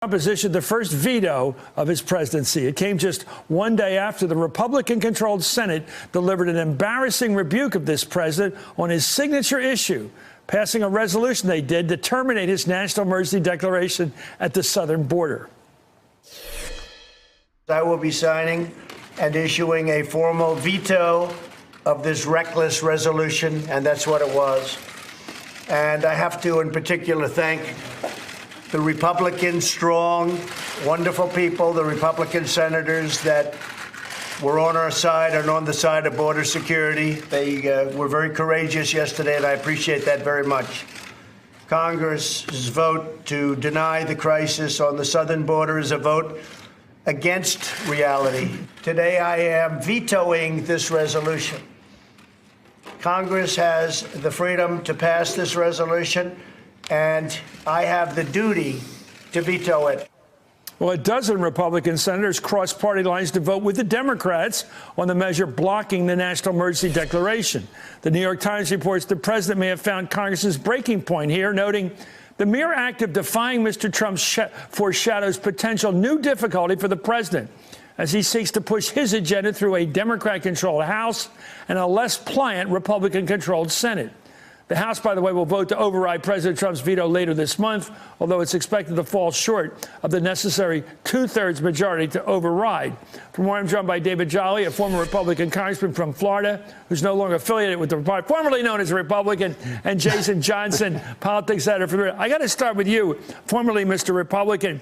Trump has issued the first veto of his presidency. It came just one day after the Republican-controlled Senate delivered an embarrassing rebuke of this president on his signature issue, passing a resolution they did to terminate his national emergency declaration at the southern border. I will be signing and issuing a formal veto of this reckless resolution, and that's what it was. And I have to, in particular, thank the Republican, strong, wonderful people, the Republican senators that were on our side and on the side of border security. They were very courageous yesterday, and I appreciate that very much. Congress's vote to deny the crisis on the southern border is a vote against reality. Today, I am vetoing this resolution. Congress has the freedom to pass this resolution, and I have the duty to veto it. Well, a dozen Republican senators crossed party lines to vote with the Democrats on the measure blocking the national emergency declaration. The New York Times reports the president may have found Congress's breaking point here, noting the mere act of defying Mr. Trump foreshadows potential new difficulty for the president as he seeks to push his agenda through a Democrat-controlled House and a less pliant Republican-controlled Senate. The House, by the way, will vote to override President Trump's veto later this month, although it's expected to fall short of the necessary two-thirds majority to override. For more, I'm joined by David Jolly, a former Republican congressman from Florida, who's no longer affiliated with the Republican, formerly known as a Republican, and Jason Johnson, politics editor for the. I got to start with you, formerly Mr. Republican.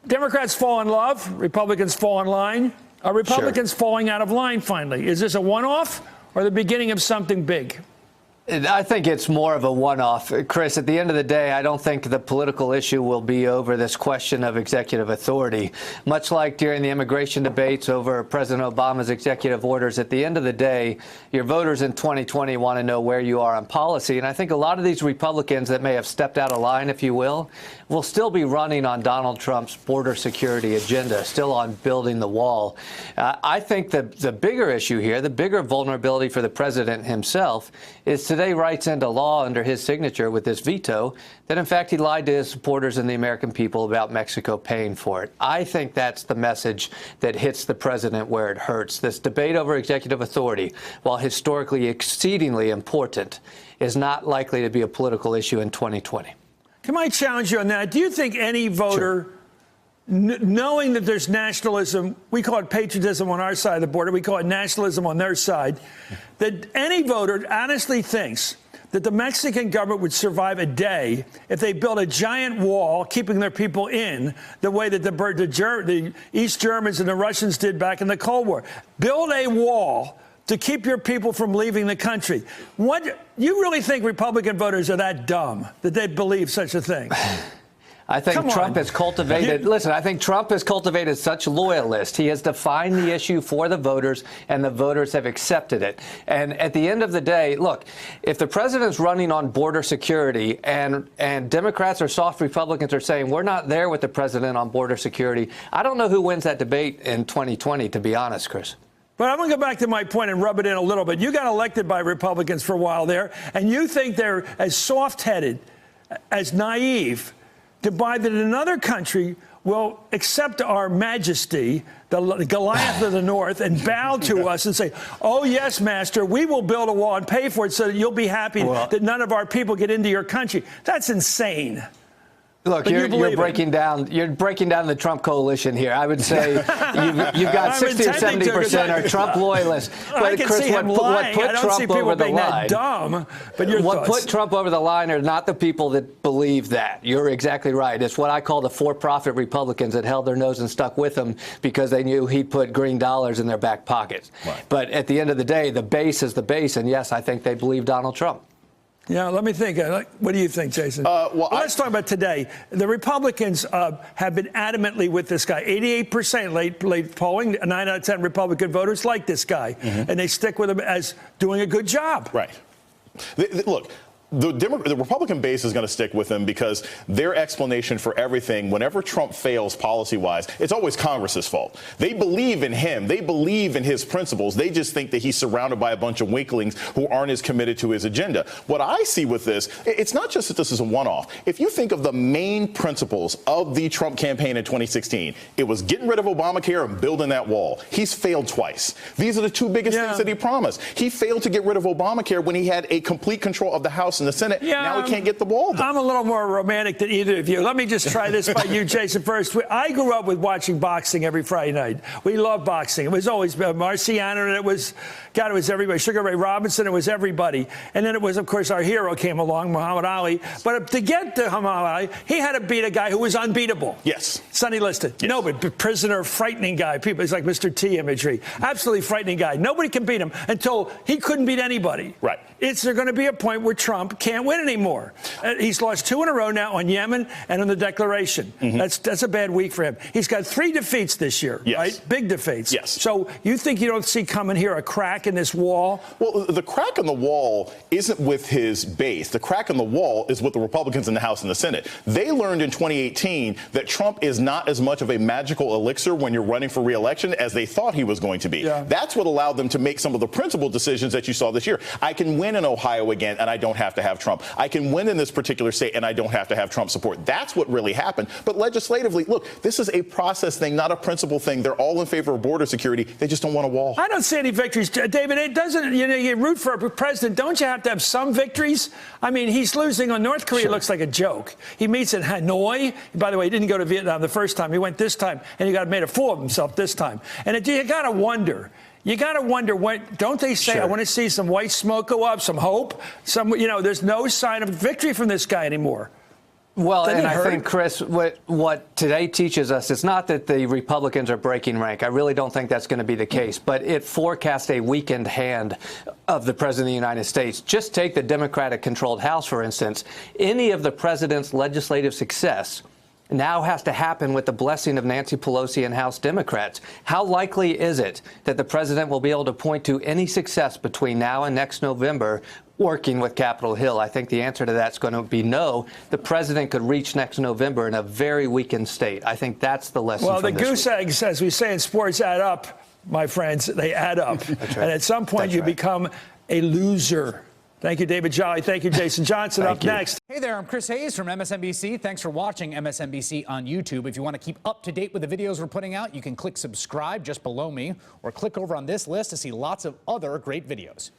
Democrats fall in love, Republicans fall in line. Are Republicans falling out of line finally? Is this a one-off or the beginning of something big? I think it's more of a one-off. Chris, at the end of the day, I don't think the political issue will be over this question of executive authority. Much like during the immigration debates over President Obama's executive orders, at the end of the day, your voters in 2020 want to know where you are on policy. And I think a lot of these Republicans that may have stepped out of line, if you will still be running on Donald Trump's border security agenda, still on building the wall. I think the bigger issue here, the bigger vulnerability for the president himself, is today writes into law under his signature with this veto that, in fact, he lied to his supporters and the American people about Mexico paying for it. I think that's the message that hits the president where it hurts. This debate over executive authority, while historically exceedingly important, is not likely to be a political issue in 2020. Can I challenge you on that? Do you think any voter, knowing that there's nationalism, we call it patriotism on our side of the border, we call it nationalism on their side, that any voter honestly thinks that the Mexican government would survive a day if they built a giant wall keeping their people in the way that the East Germans and the Russians did back in the Cold War? Build a wall to keep your people from leaving the country. What, you really think Republican voters are that dumb that they believe such a thing? I think Trump has cultivated, listen, I think Trump has cultivated such loyalists. He has defined the issue for the voters, and the voters have accepted it. And at the end of the day, look, if the president's running on border security and Democrats or soft Republicans are saying we're not there with the president on border security, I don't know who wins that debate in 2020, to be honest, Chris. But I'm going to go back to my point and rub it in a little bit. You got elected by Republicans for a while there, and you think they're as soft-headed, as naive, to buy that another country will accept our majesty, the Goliath of the North, and bow to us and say, oh, yes, master, we will build a wall and pay for it so that you'll be happy that none of our people get into your country. That's insane. Look, you're breaking down the Trump coalition here. I would say you've got 60 or 70% are Trump loyalists. But I can see him lying. I don't see people being that dumb. But what put Trump over the line are not the people that believe that. You're exactly right. It's what I call the for-profit Republicans that held their nose and stuck with him because they knew he'd put green dollars in their back pockets. Right. But at the end of the day, the base is the base. And yes, I think they believe Donald Trump. Yeah, let me think. What do you think, Jason? Let's talk about today. The Republicans have been adamantly with this guy. 88% late polling, 9 out of 10 Republican voters like this guy. And they stick with him as doing a good job. Right. Look, the Republican base is going to stick with him because their explanation for everything, whenever Trump fails policy-wise, it's always Congress's fault. They believe in him. They believe in his principles. They just think that he's surrounded by a bunch of weaklings who aren't as committed to his agenda. What I see with this, it's not just that this is a one-off. If you think of the main principles of the Trump campaign in 2016, it was getting rid of Obamacare and building that wall. He's failed twice. These are the two biggest things that he promised. He failed to get rid of Obamacare when he had a complete control of the House and the Senate. Now he can't get the wall done. I'm a little more romantic than either of you. Let me just try this by you, Jason, first. I grew up with watching boxing every Friday night. We loved boxing. It was always Marciano, and it was everybody. Sugar Ray Robinson, it was everybody. And then it was, of course, our hero came along, Muhammad Ali. But to get to Muhammad Ali, he had to beat a guy who was unbeatable. Yes. Sonny Liston. Yes. No, but prisoner, frightening guy. People, it's like Mr. T imagery. Absolutely frightening guy. Nobody can beat him until he couldn't beat anybody. Right. There's going to be a point where Trump can't win anymore. He's lost 2 in a row now on Yemen and on the Declaration. That's a bad week for him. He's got 3 defeats this year, right? Big defeats. Yes. So you think you don't see coming here a crack in this wall? Well, the crack in the wall isn't with his base. The crack in the wall is with the Republicans in the House and the Senate. They learned in 2018 that Trump is not as much of a magical elixir when you're running for re-election as they thought he was going to be. Yeah. That's what allowed them to make some of the principal decisions that you saw this year. I can win in Ohio again, and I don't have to have Trump. I can win in this particular state, and I don't have to have Trump support. That's what really happened. But legislatively, look, this is a process thing, not a principle thing. They're all in favor of border security. They just don't want a wall. I don't see any victories, David. It doesn't. You root for a president. Don't you have to have some victories? I mean, he's losing on North Korea. Sure. Looks like a joke. He meets in Hanoi. By the way, he didn't go to Vietnam the first time. He went this time, and he made a fool of himself this time. And you got to wonder. You got to wonder, what don't they say? Sure. I want to see some white smoke go up, some hope. There's no sign of victory from this guy anymore. Well, and I think, Chris, what today teaches us, it's not that the Republicans are breaking rank. I really don't think that's going to be the case. But it forecasts a weakened hand of the President of the United States. Just take the Democratic-controlled House, for instance. Any of the president's legislative success now has to happen with the blessing of Nancy Pelosi and House Democrats. How likely is it that the president will be able to point to any success between now and next November working with Capitol Hill? I think the answer to that's going to be no. The president could reach next November in a very weakened state. I think that's the lesson. Well, from the goose eggs, as we say in sports, add up, my friends. They add up. That's right. And at some point, you become a loser. Thank you, David Jolly. Thank you, Jason Johnson. Up next. Hey there, I'm Chris Hayes from MSNBC. Thanks for watching MSNBC on YouTube. If you want to keep up to date with the videos we're putting out, you can click subscribe just below me or click over on this list to see lots of other great videos.